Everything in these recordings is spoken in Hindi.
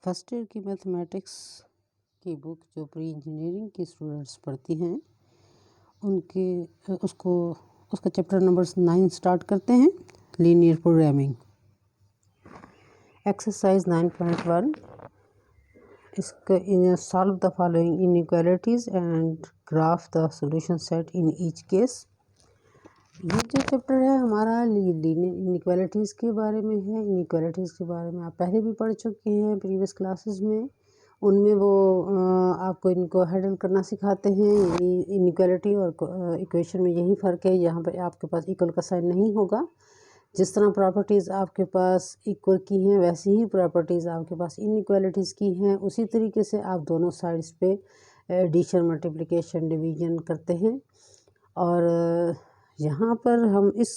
फर्स्ट ईयर की मैथमेटिक्स की बुक जो प्री इंजीनियरिंग की स्टूडेंट्स पढ़ती हैं उनके उसका चैप्टर नंबर 9 स्टार्ट करते हैं। लीनियर प्रोग्रामिंग एक्सरसाइज 9.1 इसका solve the following inequalities and graph the solution set in each case. ये जो चैप्टर है हमारा इनइक्वालिटीज़ के बारे में है। इनइक्वालिटीज़ के बारे में आप पहले भी पढ़ चुके हैं प्रीवियस क्लासेस में। उनमें वो आपको इनको हैंडल करना सिखाते हैं। इनइक्वालिटी और इक्वेशन में यही फ़र्क है, यहाँ पर आपके पास इक्वल का साइन नहीं होगा। जिस तरह प्रॉपर्टीज़ आपके पास इक्वल की हैं वैसी ही प्रॉपर्टीज़ आपके पास इनइक्वालिटीज़ की हैं। उसी तरीके से आप दोनों साइड्स पे एडिशन, मल्टीप्लिकेशन, डिवीजन करते हैं। और यहाँ पर हम इस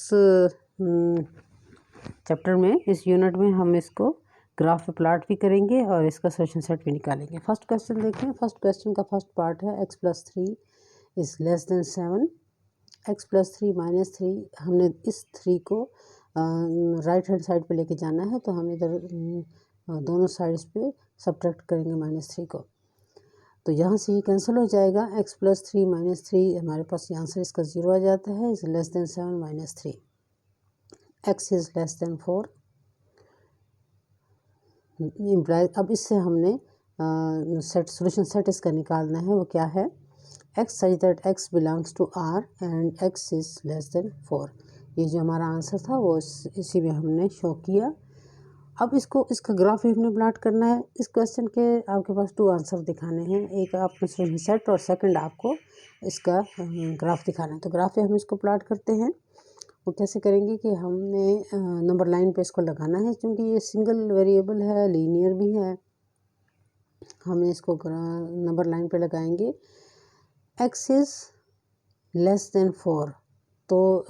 चैप्टर में, इस यूनिट में हम इसको ग्राफ पे प्लाट भी करेंगे और इसका सॉल्यूशन सेट भी निकालेंगे। फर्स्ट क्वेश्चन देखें। फर्स्ट क्वेश्चन का फर्स्ट पार्ट है x+3 is less then 7। x+3 - 3, हमने इस 3 को राइट हैंड साइड पे लेके जाना है, तो हम इधर दोनों साइड्स पे सब्ट्रैक्ट करेंगे -3 को। तो यहाँ से ये कैंसिल हो जाएगा। x+3 - 3 हमारे पास ये आंसर इसका 0 आ जाता है। Is less then 7 - 3। x is less than 4 implies. अब इससे हमने सोल्यूशन सेट इसका निकालना है। वो क्या है? x such that x belongs to R and x is less than 4। ये जो हमारा आंसर था वो इसी में हमने शो किया। अब इसका ग्राफ हमने प्लाट करना है। इस क्वेश्चन के आपके पास 2 आंसर दिखाने हैं। एक आपको सोल्यूशन सेट और सेकंड आपको इसका ग्राफ दिखाना है। तो ग्राफ पे हम इसको प्लाट करते हैं। वो कैसे करेंगे कि हमने नंबर लाइन पे इसको लगाना है, क्योंकि ये सिंगल वेरिएबल है, लीनियर भी है। हमने इसको नंबर लाइन पे लगाएंगे। x इज़ लेस देन 4, तो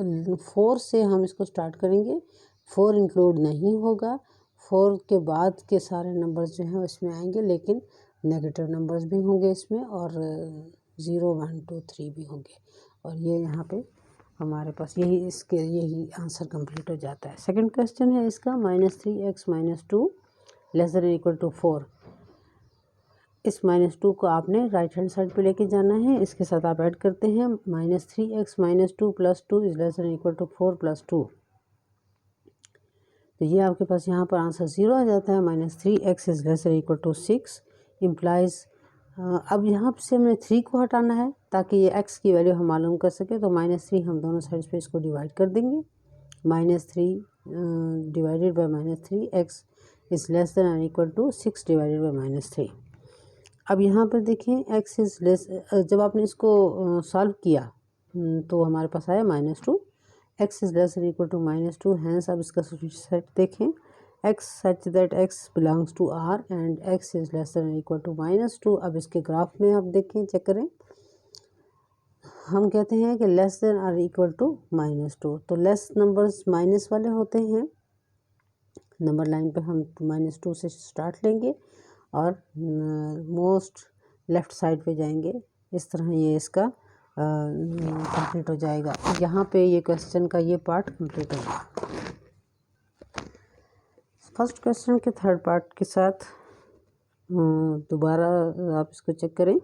4 से हम इसको स्टार्ट करेंगे। 4 इंक्लूड नहीं होगा। 4 के बाद के सारे नंबर्स जो हैं उसमें आएंगे, लेकिन नेगेटिव नंबर्स भी होंगे इसमें, और 0, 1, 2, 3 भी होंगे। और ये यहाँ पे हमारे पास यही आंसर कंप्लीट हो जाता है। सेकंड क्वेश्चन है इसका -3x - 2 less than equal to 4। इस -2 को आपने राइट हैंड साइड पे लेके जाना है। इसके साथ आप ऐड करते हैं -3x - 2 + 2 is less than equal to 4 + 2। तो ये आपके पास यहाँ पर आंसर 0 आ जाता है। -3x is less than equal to 6 implies. अब यहाँ से हमें 3 को हटाना है ताकि ये x की वैल्यू हम मालूम कर सकें। तो -3 हम दोनों साइड्स पे इसको डिवाइड कर देंगे। -3 divided by -3, x is less than और इक्वल टू 6 डिवाइडेड बाय -3। अब यहाँ पर देखें x इज़ लेस, जब आपने इसको सॉल्व किया तो हमारे पास आया -2। x is less than equal to -2। Hence अब इसका सॉल्यूशन सेट देखें। x such that x belongs to R and x is less than equal to -2। अब इसके ग्राफ में आप देखें, चेक करें। हम कहते हैं कि लेस देन और इक्वल टू -2, तो लेस नंबर्स माइनस वाले होते हैं। नंबर लाइन पे हम -2 से स्टार्ट लेंगे और मोस्ट लेफ़्ट साइड पे जाएंगे। इस तरह ये इसका कंप्लीट हो जाएगा। यहाँ पे ये क्वेश्चन का ये पार्ट कंप्लीट होगा। फर्स्ट क्वेश्चन के थर्ड पार्ट के साथ दोबारा आप इसको चेक करें।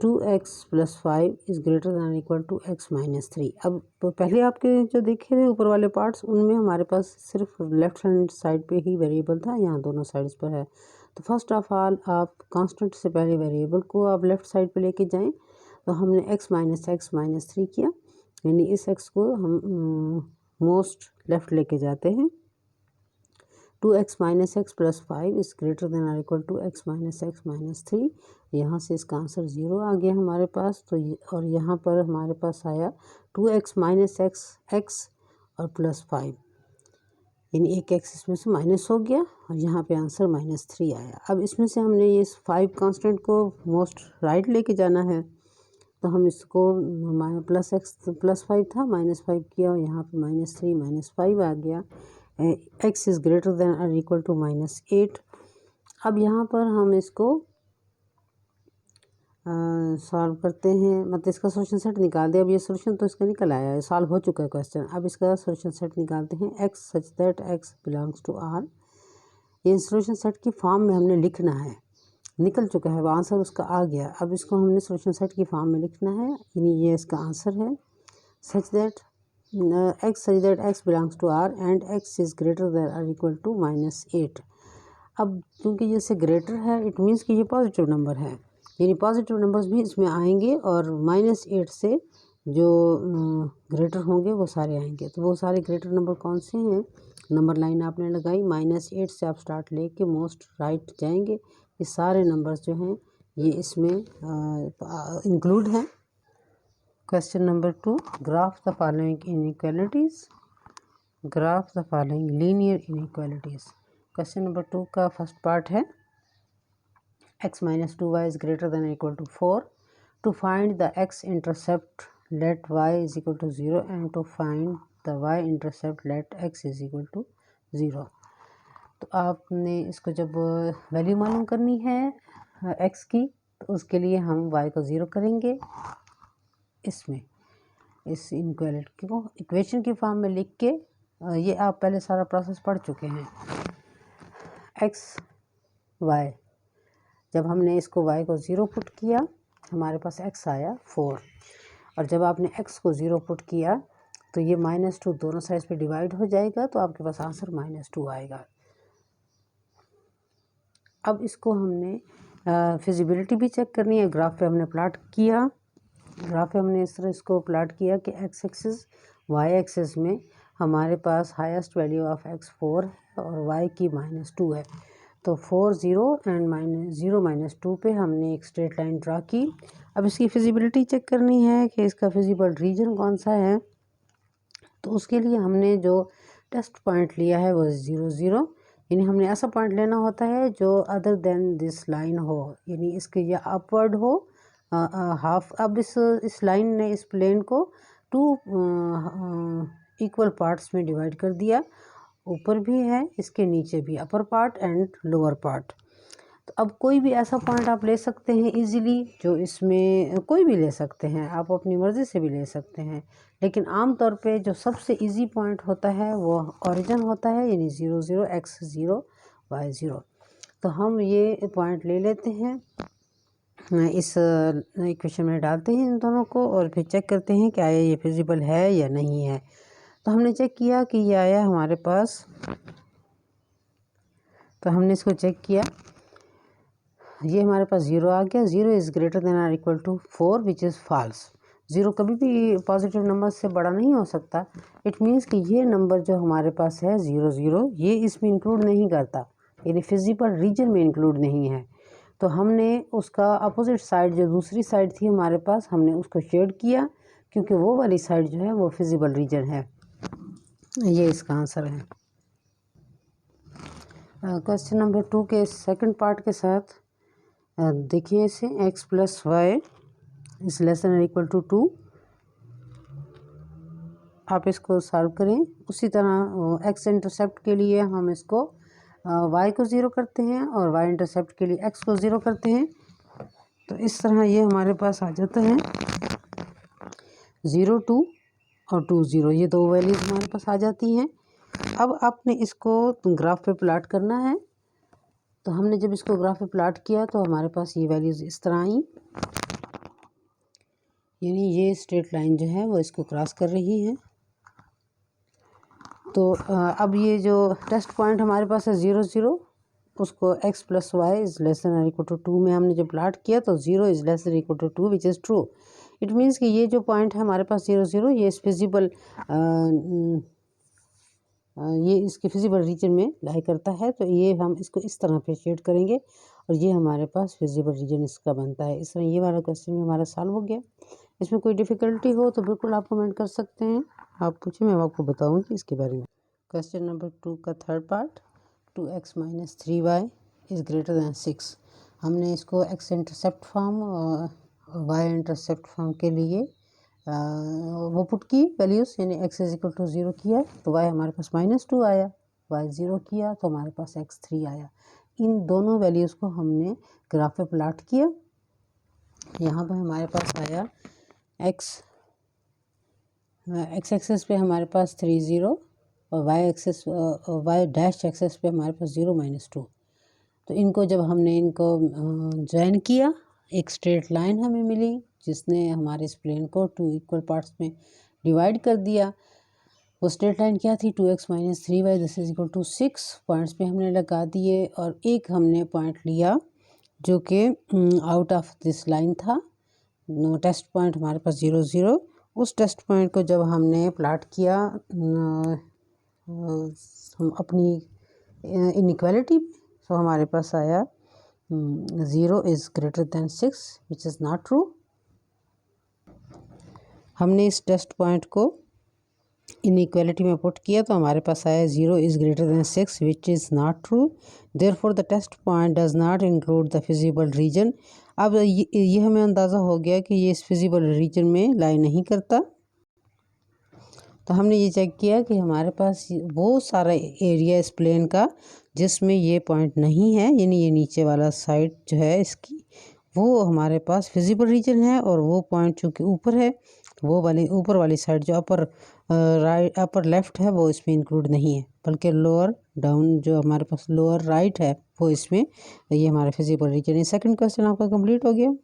2x + 5 is greater than equal to x - 3। अब तो पहले आपके जो देखे थे ऊपर वाले पार्ट्स, उनमें हमारे पास सिर्फ लेफ्ट हैंड साइड पे ही वेरिएबल था, यहाँ दोनों साइड्स पर है। तो फर्स्ट ऑफ ऑल आप कांस्टेंट से पहले वेरिएबल को आप लेफ़्ट साइड पे लेके जाएं। तो हमने x - 3 किया, यानी इस x को हम मोस्ट लेफ़्ट लेके जाते हैं। 2x - x + 5 is greater then और इक्वल टू x - 3। यहाँ से इसका आंसर 0 आ गया हमारे पास। तो और यहाँ पर हमारे पास आया 2x - x और +5, यानी एक x इसमें से माइनस हो गया और यहाँ पे आंसर -3 आया। अब इसमें से हमने ये 5 कांस्टेंट को मोस्ट राइट लेके जाना है, तो हम इसको +5 था, -5 किया और यहाँ पे -3 - 5 आ गया। x इज़ ग्रेटर दैन और इक्वल टू -8। अब यहाँ पर हम इसको सॉल्व करते हैं, मतलब इसका सॉल्यूशन सेट निकाल दे। अब ये सॉल्यूशन तो इसका निकल आया है, सॉल्व हो चुका है क्वेश्चन। अब इसका सॉल्यूशन सेट निकालते हैं। x such that x belongs to R ये सॉल्यूशन सेट की फॉर्म में हमने लिखना है, निकल चुका है वो आंसर उसका आ गया। अब इसको हमने सॉल्यूशन सेट की फॉर्म में लिखना है, यानी ये इसका आंसर है। Such that x belongs to R and x is greater than और इक्वल टू -8। अब क्योंकि ये से ग्रेटर है इट मीन्स कि ये पॉजिटिव नंबर है, यानी पॉजिटिव नंबर्स भी इसमें आएंगे और -8 से जो ग्रेटर होंगे वो सारे आएंगे। तो वो सारे ग्रेटर नंबर कौन से हैं? नंबर लाइन आपने लगाई, -8 से आप स्टार्ट लेके मोस्ट राइट जाएंगे, ये सारे नंबर्स जो हैं ये इसमें इंक्लूड हैं। Question number 2, graph the following inequalities, graph the following linear inequalities. Question number 2 का फर्स्ट पार्ट है x minus 2y is greater than or equal to 4. To find the x intercept let y is equal to 0 and to find the y intercept let x is equal to 0. तो आपने इसको जब वैल्यू मालूम करनी है x की तो उसके लिए हम y को 0 करेंगे, इसमें इस इनइक्वालिटी को इक्वेशन की फॉर्म में लिख के, ये आप पहले सारा प्रोसेस पढ़ चुके हैं। x y, जब हमने इसको y को 0 पुट किया हमारे पास x आया 4, और जब आपने x को 0 पुट किया तो ये -2 दोनों साइड पे डिवाइड हो जाएगा, तो आपके पास आंसर -2 आएगा। अब इसको हमने फिजिबिलिटी भी चेक करनी है। ग्राफ पे हमने प्लाट किया, ग्राफ पे हमने इस तरह इसको प्लाट किया कि x एक्सिस y एक्सिस में हमारे पास हाईएस्ट वैल्यू ऑफ x 4 है और y की -2 है। तो 4 0 एंड -0 -2 पे हमने एक स्ट्रेट लाइन ड्रा की। अब इसकी फिजिबिलिटी चेक करनी है कि इसका फिजिबल रीजन कौन सा है। तो उसके लिए हमने जो टेस्ट पॉइंट लिया है वो 0 0, यानी हमने ऐसा पॉइंट लेना होता है जो अदर देन दिस लाइन हो, यानी इसके या अपवर्ड हो हाफ। अब इस लाइन ने इस प्लेन को 2 इक्वल पार्ट्स में डिवाइड कर दिया, ऊपर भी है इसके नीचे भी, upper part and lower part. तो अब कोई भी ऐसा पॉइंट आप ले सकते हैं इजीली, जो इसमें कोई भी ले सकते हैं, आप अपनी मर्ज़ी से भी ले सकते हैं, लेकिन आम तौर पे जो सबसे इजी पॉइंट होता है वो ओरिजिन होता है, यानी 0 0 x 0 y 0। तो हम ये पॉइंट ले लेते हैं, इस इक्वेशन में डालते हैं इन दोनों को और फिर चेक करते हैं कि आया ये फिजिबल है या नहीं है। तो हमने चेक किया कि ये आया हमारे पास, तो हमने इसको चेक किया, ये हमारे पास 0 आ गया। 0 इज़ ग्रेटर देन और equal to 4 which is false. 0 कभी भी पॉजिटिव नंबर से बड़ा नहीं हो सकता। इट मीन्स कि ये नंबर जो हमारे पास है 0 0, ये इसमें इंक्लूड नहीं करता, यानी फिजिबल रीजन में इंक्लूड नहीं है। तो हमने उसका अपोजिट साइड, जो दूसरी साइड थी हमारे पास, हमने उसको शेड किया, क्योंकि वो वाली साइड जो है वो फिजिबल रीजन है। ये इसका आंसर है। क्वेश्चन नंबर 2 के सेकंड पार्ट के साथ देखिए इसे, x plus y is less than equal to 2। आप इसको सॉल्व करें। उसी तरह x इंटरसेप्ट के लिए हम इसको y को 0 करते हैं और y इंटरसेप्ट के लिए x को 0 करते हैं। तो इस तरह ये हमारे पास आ जाता है 0 2 और 2 0, ये दो वैल्यूज हमारे पास आ जाती हैं। अब आपने इसको ग्राफ पे प्लाट करना है। तो हमने जब इसको ग्राफ पे प्लाट किया तो हमारे पास ये वैल्यूज़ इस तरह आई, यानी ये स्ट्रेट लाइन जो है वो इसको क्रॉस कर रही है। तो अब ये जो टेस्ट पॉइंट हमारे पास है 0 0, उसको x plus y is less than और इक्वल टू 2 में हमने जब प्लाट किया तो 0 is less than equal to 2 which is true. It means कि ये जो पॉइंट है हमारे पास 0 0, ये इस फिजिबल ये इसके फिजिबल रीजन में लाई करता है। तो ये हम इसको इस तरह पे शेड करेंगे और ये हमारे पास फिजिबल रीजन इसका बनता है। इस तरह ये वाला क्वेश्चन भी हमारा सॉल्व हो गया। इसमें कोई डिफ़िकल्टी हो तो बिल्कुल आप कमेंट कर सकते हैं, आप पूछें, मैं आपको बताऊंगी इसके बारे में। क्वेश्चन नंबर 2 का third part, 2x minus 3y is greater than 6। हमने इसको x इंटरसेप्ट फॉर्म और y इंटरसेप्ट फॉर्म के लिए वो पुट की वैल्यूज़, यानी x इज इक्वल टू 0 किया तो y हमारे पास -2 आया, y 0 किया तो हमारे पास x 3 आया। इन दोनों वैल्यूज़ को हमने ग्राफ पे प्लाट किया। यहाँ पर हमारे पास आया x एक्सेस पे हमारे पास 3 0 और वाई डैश एक्सेस पे हमारे पास 0 -2। तो इनको जब हमने इनको ज्वाइन किया, एक स्ट्रेट लाइन हमें मिली जिसने हमारे इस प्लेन को 2 इक्वल पार्ट्स में डिवाइड कर दिया। वो स्ट्रेट लाइन क्या थी, 2x - 3y this is equal to 6 points पे हमने लगा दिए। और एक हमने पॉइंट लिया जो कि आउट ऑफ दिस लाइन था, टेस्ट पॉइंट हमारे पास 0 0। उस टेस्ट पॉइंट को जब हमने प्लाट किया हम अपनी इनइक्वालिटी, तो हमारे पास आया 0 is greater than 6 which is not true. हमने इस टेस्ट पॉइंट को इनइक्वालिटी में पुट किया तो हमारे पास आया 0 is greater than 6 which is not true. Therefore the test point does not include the feasible region. अब ये हमें अंदाज़ा हो गया कि ये इस फिजिबल रीजन में लाई नहीं करता। तो हमने ये चेक किया कि हमारे पास वो सारा एरिया इस प्लेन का जिसमें ये पॉइंट नहीं है, यानी ये नीचे वाला साइड जो है इसकी, वो हमारे पास फिजिबल रीजन है। और वो पॉइंट चूँकि ऊपर है, वो वाली ऊपर वाली साइड जो अपर लेफ़्ट है वो इसमें इंक्लूड नहीं है, बल्कि लोअर डाउन जो हमारे पास लोअर राइट है वो इसमें, ये हमारा फिजिबल रीजन है। सेकंड क्वेश्चन आपका कंप्लीट हो गया।